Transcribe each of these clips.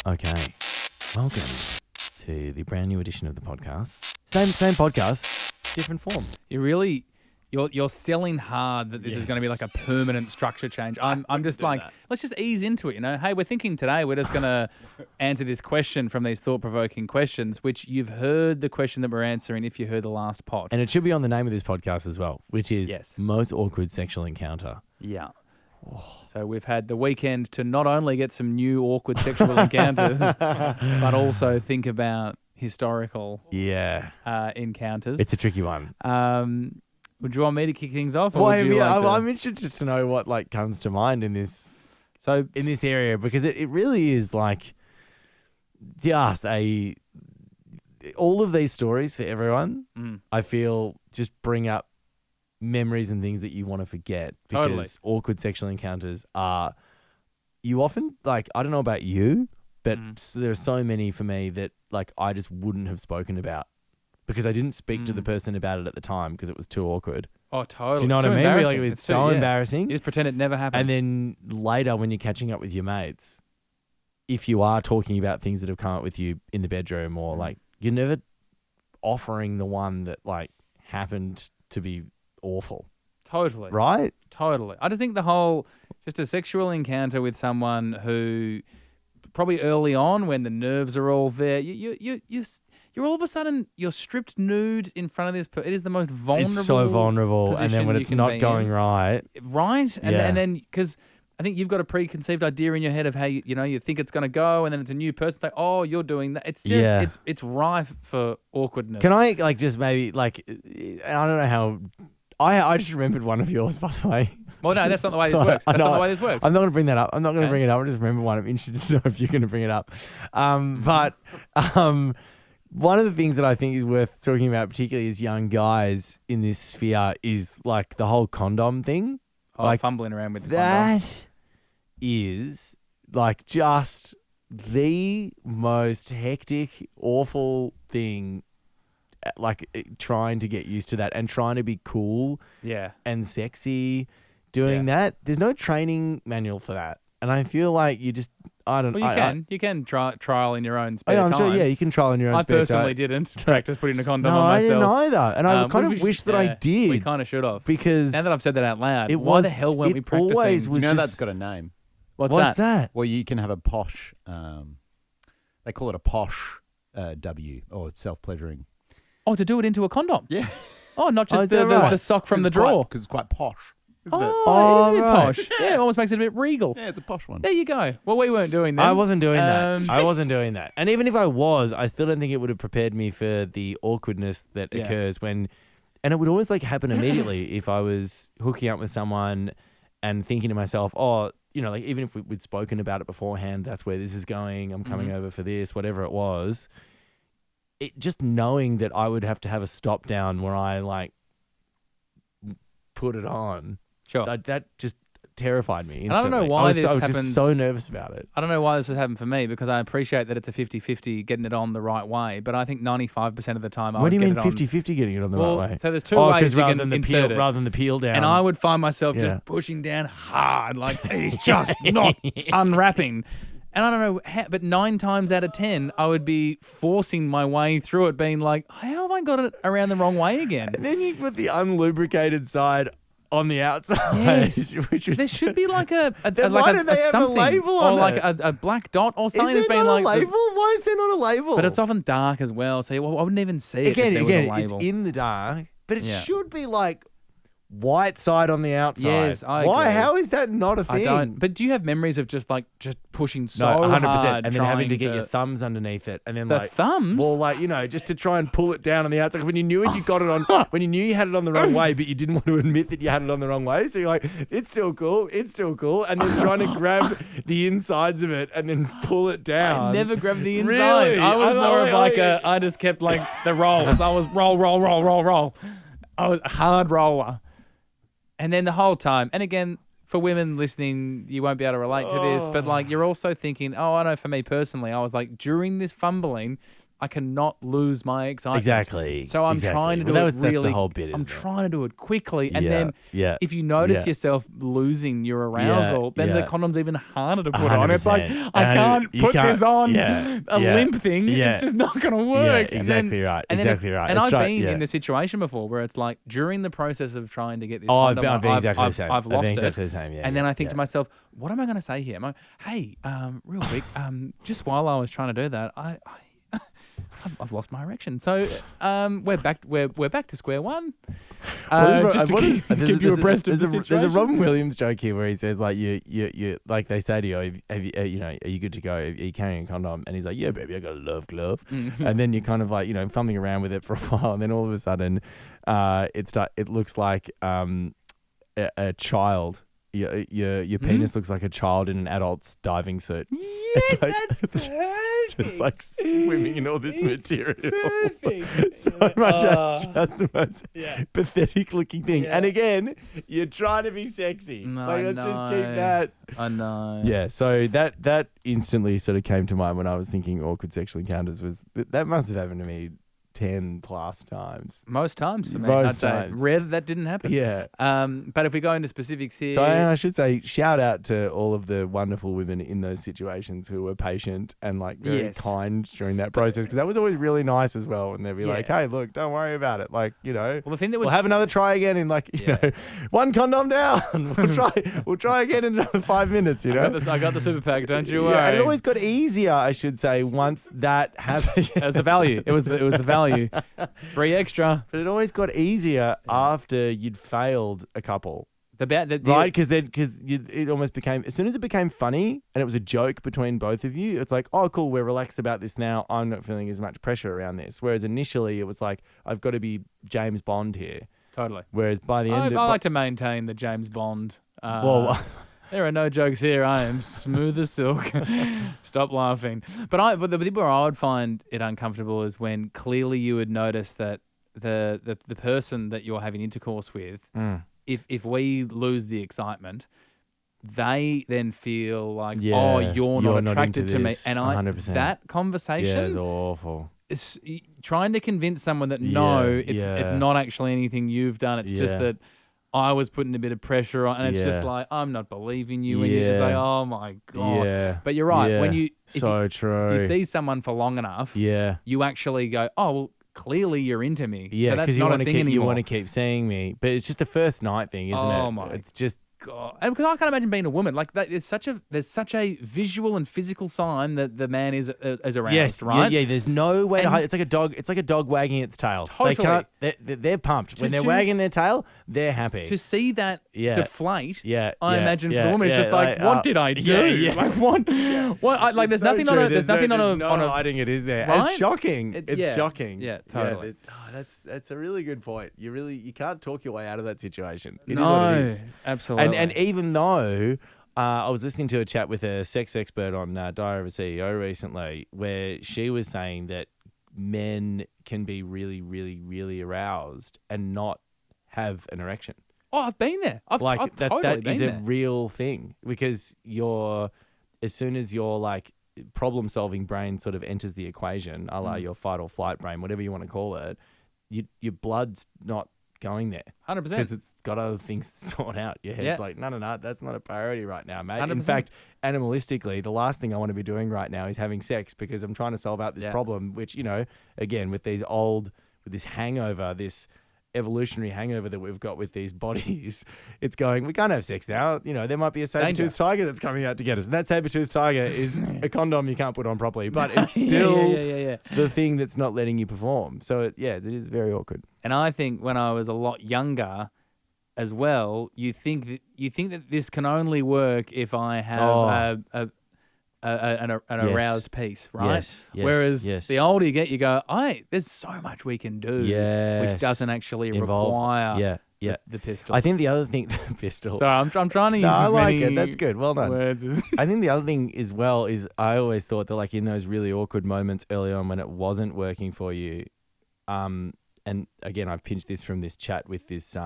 Okay. Welcome to the brand new edition of the podcast. Same podcast, different form. You're selling hard that this is going to be like a permanent structure change. I'm just like, let's just ease into it, you know? Hey, we're thinking today we're just going to answer this question from these thought-provoking questions, which you've heard the question that we're answering if you heard the last pod. And it should be on the name of this podcast as well, which is Yes. Most Awkward Sexual Encounter. Yeah. So we've had the weekend to not only get some new awkward sexual encounters, but also think about historical encounters. It's a tricky one. Would you want me to kick things off? Well, would you like to... I'm interested to know what comes to mind in this area, because it really is like just all of these stories for everyone. I feel just bring up memories and things that you want to forget, because awkward sexual encounters are, you often, like, I don't know about you, but there are so many for me that like I just wouldn't have spoken about because I didn't speak to the person about it at the time because it was too awkward. Oh, totally. Do you know what I mean? Like, it was so embarrassing. You just pretend it never happened. And then later when you're catching up with your mates, if you are talking about things that have come up with you in the bedroom, or like you're never offering the one that like happened to be awful. Totally. Right? Totally. I just think the whole, just a sexual encounter with someone who probably early on when the nerves are all there, you're all of a sudden, you're stripped nude in front of this person. It is the most vulnerable. It's so vulnerable. And then when it's not going right. Right? And then, because I think you've got a preconceived idea in your head of how you think it's going to go, and then it's a new person. Like, oh, you're doing that. It's just, it's rife for awkwardness. Can I like just maybe like, I don't know how, I just remembered one of yours, by the way. Well, no, that's not the way this works. That's not the way this works. I'm not going to bring that up. I'm not going to bring it up. I just remember one. I'm interested to know if you're going to bring it up. But one of the things that I think is worth talking about, particularly as young guys in this sphere, is like the whole condom thing. Oh, like, fumbling around with the condom. That is like just the most hectic, awful thing. Like trying to get used to that and trying to be cool and sexy doing that. There's no training manual for that. And I feel like you just, I don't know. Well, you can trial in your own spare time. I'm sure, you can trial in your own spare time. I personally didn't practice putting a condom no, on myself. No, I didn't either. And I kind of wish that I did. We kind of should have. Because now that I've said that out loud, why the hell weren't we practicing? Always was that's got a name. What's that? Well, you can have a posh, they call it a posh W, or self-pleasuring. Oh, to do it into a condom? Yeah. Oh, not just the sock from the drawer. Because it's quite posh, isn't it? Oh, it is a bit posh. Yeah, it almost makes it a bit regal. Yeah, it's a posh one. There you go. Well, we weren't doing that. I wasn't doing that. I wasn't doing that. And even if I was, I still don't think it would have prepared me for the awkwardness that occurs when, and it would always like happen immediately if I was hooking up with someone and thinking to myself, oh, like even if we'd spoken about it beforehand, that's where this is going. I'm coming over for this, whatever it was. It just knowing that I would have to have a stop down where I like put it on. Sure. That just terrified me instantly. And I don't know why this happens. I was just so nervous about it. I don't know why this has happened for me, because I appreciate that it's a 50-50 getting it on the right way, but I think 95% of the time What do you mean 50-50 getting it on the right way? So there's two ways you can insert it. Rather than the peel down. And I would find myself just pushing down hard, like it's just not unwrapping. And I don't know how, but 9 times out of 10, I would be forcing my way through it, being like, how have I got it around the wrong way again? And then you put the unlubricated side on the outside. Yes. There should be like a something, label on or like a black dot or something. Is there not a label? Why is there not a label? But it's often dark as well, so I wouldn't even see it if there was a label. It's in the dark, but it should be like white side on the outside. Yes, I Why? agree. How is that not a thing? I don't. But do you have memories of just pushing so 100%, hard, and then having to get your thumbs underneath it, and then the thumbs? Well, just to try and pull it down on the outside. When you knew you got it on, when you knew you had it on the wrong way, but you didn't want to admit that you had it on the wrong way, so you're like, it's still cool, and then trying to grab the insides of it and then pull it down. I never grabbed the inside. Really? I was more of I just kept like the rolls. I was roll. I was a hard roller. And then the whole time, and again, for women listening, you won't be able to relate to this, but like you're also thinking, I know for me personally, I was like, during this fumbling, I cannot lose my excitement. Exactly. So I'm trying to do it that's really. the whole bit, I'm isn't it? trying to do it quickly, and Yeah, then yeah, if you notice yeah. yourself losing your arousal, then the yeah. condom's even harder to put on. It's like 100%. I And can't you put can't- this on yeah, a yeah, limp thing. yeah. It's just not going to work. Yeah, exactly right. And then Exactly right. And It's I've right, been yeah. in this situation before where it's like during the process of trying to get this Oh, condom, I've been exactly the same. I've lost exactly it. the same. Yeah, And then yeah, I think to myself, what am I going to say here? Hey, real quick, just while I was trying to do that, I've lost my erection. So we're back to square one. Just to keep you abreast of the situation. There's a Robin Williams joke here where he says like you like they say to you, are you good to go? Are you carrying a condom? And he's like, yeah, baby, I got a love glove. And then you're kind of like fumbling around with it for a while, and then all of a sudden, it looks like a child. Your penis looks like a child in an adult's diving suit. Yeah, that's perfect. Just like swimming in all this material. Perfect. So much as just the most pathetic looking thing. Yeah. And again, you're trying to be sexy. No, let's just keep that. I know. Yeah, so that instantly sort of came to mind when I was thinking awkward sexual encounters was that must have happened to me 10 plus times. Most times for me. Most I'd times. say rare that didn't happen. Yeah. But if we go into specifics here. So I should say shout out to all of the wonderful women in those situations who were patient and like very kind during that process, because that was always really nice as well. And they'd be like, hey, look, don't worry about it. Like, well, the thing that we'll have another try again in like, one condom down. We'll try again in another 5 minutes, I got the super pack, don't you worry. Yeah, and it always got easier, I should say, once that happened. That was the value. It was the value. 3 extra. But it always got easier after you'd failed a couple. Right? Because it almost became, as soon as it became funny and it was a joke between both of you, it's like, oh, cool, we're relaxed about this now. I'm not feeling as much pressure around this. Whereas initially it was like, I've got to be James Bond here. Totally. Whereas by the end I like to maintain the James Bond. Well, there are no jokes here. I am smooth as silk. Stop laughing. But the bit where I would find it uncomfortable is when clearly you would notice that the person that you're having intercourse with, if we lose the excitement, they then feel like, you're not attracted to me. And 100%. That conversation is awful. Is trying to convince someone that it's not actually anything you've done. It's just that I was putting a bit of pressure on, and it's just like, I'm not believing you. And it's like, oh my God. Yeah. But you're right. Yeah. If true. you see someone for long enough, you actually go, oh, well, clearly you're into me. Yeah, so that's not a thing anymore. You want to keep seeing me. But it's just the first night thing, isn't it? Oh my It's just, God. And because I can't imagine being a woman. Like that, there's such a visual and physical sign that the man is aroused, right? Yeah, there's no way to hide. It's like a dog. It's like a dog wagging its tail. Totally. They can't. They're pumped when they're wagging their tail. They're happy to see that deflate. I imagine for the woman, it's just like, what did I do? Like what? Like there's nothing on a. There's nothing on a. No hiding it, is there? Right? It's shocking. It's shocking. Yeah, totally. That's a really good point. You can't talk your way out of that situation. It is no, what it is. Absolutely. And even though I was listening to a chat with a sex expert on Diary of a CEO recently, where she was saying that men can be really, really, really aroused and not have an erection. Oh, I've been there. I've totally that been is there. a real thing, because as soon as your like problem solving brain sort of enters the equation, a la your fight or flight brain, whatever you want to call it, your blood's not going there. 100%. Because it's got other things to sort out. Your head's like, no, that's not a priority right now, mate. 100%. In fact, animalistically, the last thing I want to be doing right now is having sex, because I'm trying to solve out this problem, which, again, with this hangover, this evolutionary hangover that we've got with these bodies, it's going, we can't have sex now. There might be a saber-toothed tiger that's coming out to get us. And that saber-toothed tiger is a condom you can't put on properly, but it's still the thing that's not letting you perform. So, it is very awkward. And I think when I was a lot younger as well, you think that this can only work if I have an aroused piece, right? Yes. Whereas the older you get, you go, there's so much we can do, which doesn't actually require the pistol. I think the other thing, the pistol. So I'm trying to use as like many it. That's good. Well done. Words. I think the other thing as well is I always thought that like in those really awkward moments early on when it wasn't working for you, and again, I pinched this from this chat with this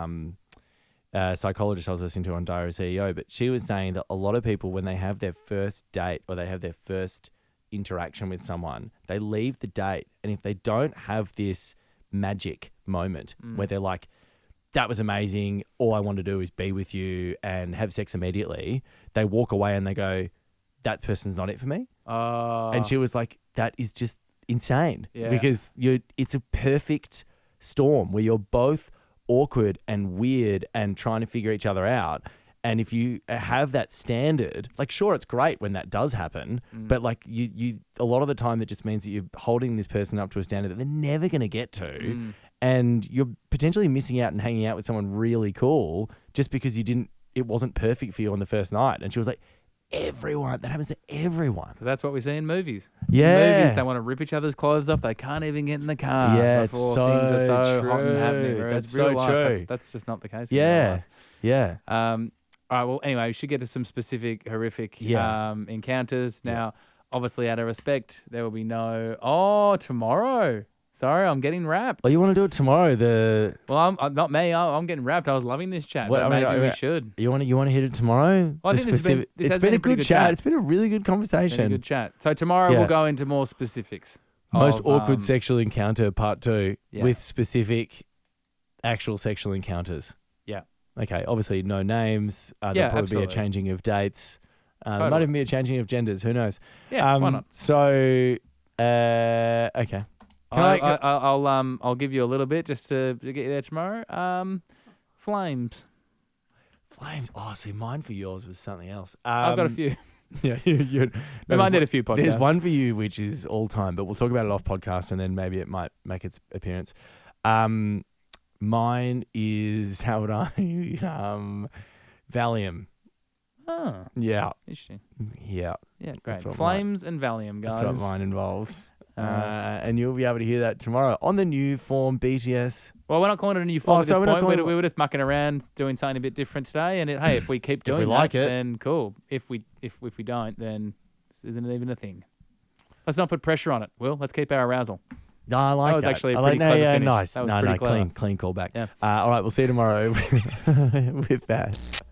psychologist I was listening to on Diary of a CEO, but she was saying that a lot of people, when they have their first date or they have their first interaction with someone, they leave the date, and if they don't have this magic moment where they're like, that was amazing, all I want to do is be with you and have sex immediately, they walk away and they go, that person's not it for me. And she was like, that is just insane. Yeah. Because it's a perfect storm where you're both awkward and weird and trying to figure each other out. And if you have that standard, like, sure, it's great when that does happen, but like you a lot of the time it just means that you're holding this person up to a standard that they're never going to get to, and you're potentially missing out and hanging out with someone really cool just because it wasn't perfect for you on the first night. And she was like, that happens to everyone. Because that's what we see in movies. Yeah. In movies, they want to rip each other's clothes off. They can't even get in the car before things are so hot and happening. Whereas That's real so life, true. That's just not the case. Yeah. Yeah. All right, well, anyway, we should get to some specific horrific encounters. Now, obviously, out of respect, there will be no... tomorrow. Sorry, I'm getting wrapped. Well, you want to do it tomorrow? Well, I'm not me. I'm getting wrapped. I was loving this chat, but maybe we should. You want to hit it tomorrow? Well, I think it's been a good chat. It's been a really good conversation. It's been a good chat. So tomorrow we'll go into more specifics. Most awkward sexual encounter part 2 with specific actual sexual encounters. Yeah. Okay, obviously no names. There'll probably be a changing of dates. There might even be a changing of genders. Who knows? Yeah, why not? So, okay. I'll give you a little bit just to get you there tomorrow. Flames. Oh, see, mine for yours was something else. I've got a few. Yeah, we might need a few podcasts. There's one for you which is all time, but we'll talk about it off podcast and then maybe it might make its appearance. Mine is, how would I? Valium. Oh. Yeah. Interesting. Yeah. Yeah, great. Flames and Valium, guys. That's what mine involves. And you'll be able to hear that tomorrow on the new form BTS. Well, we're not calling it a new form at this point. We were just mucking around doing something a bit different today. And hey, if we keep doing then cool. If we don't, then this isn't even a thing. Let's not put pressure on it, Will. Let's keep our arousal. No, I like that. That was actually a pretty clever finish. Nice. That was pretty clever. Clean callback. Yeah. All right, we'll see you tomorrow with that.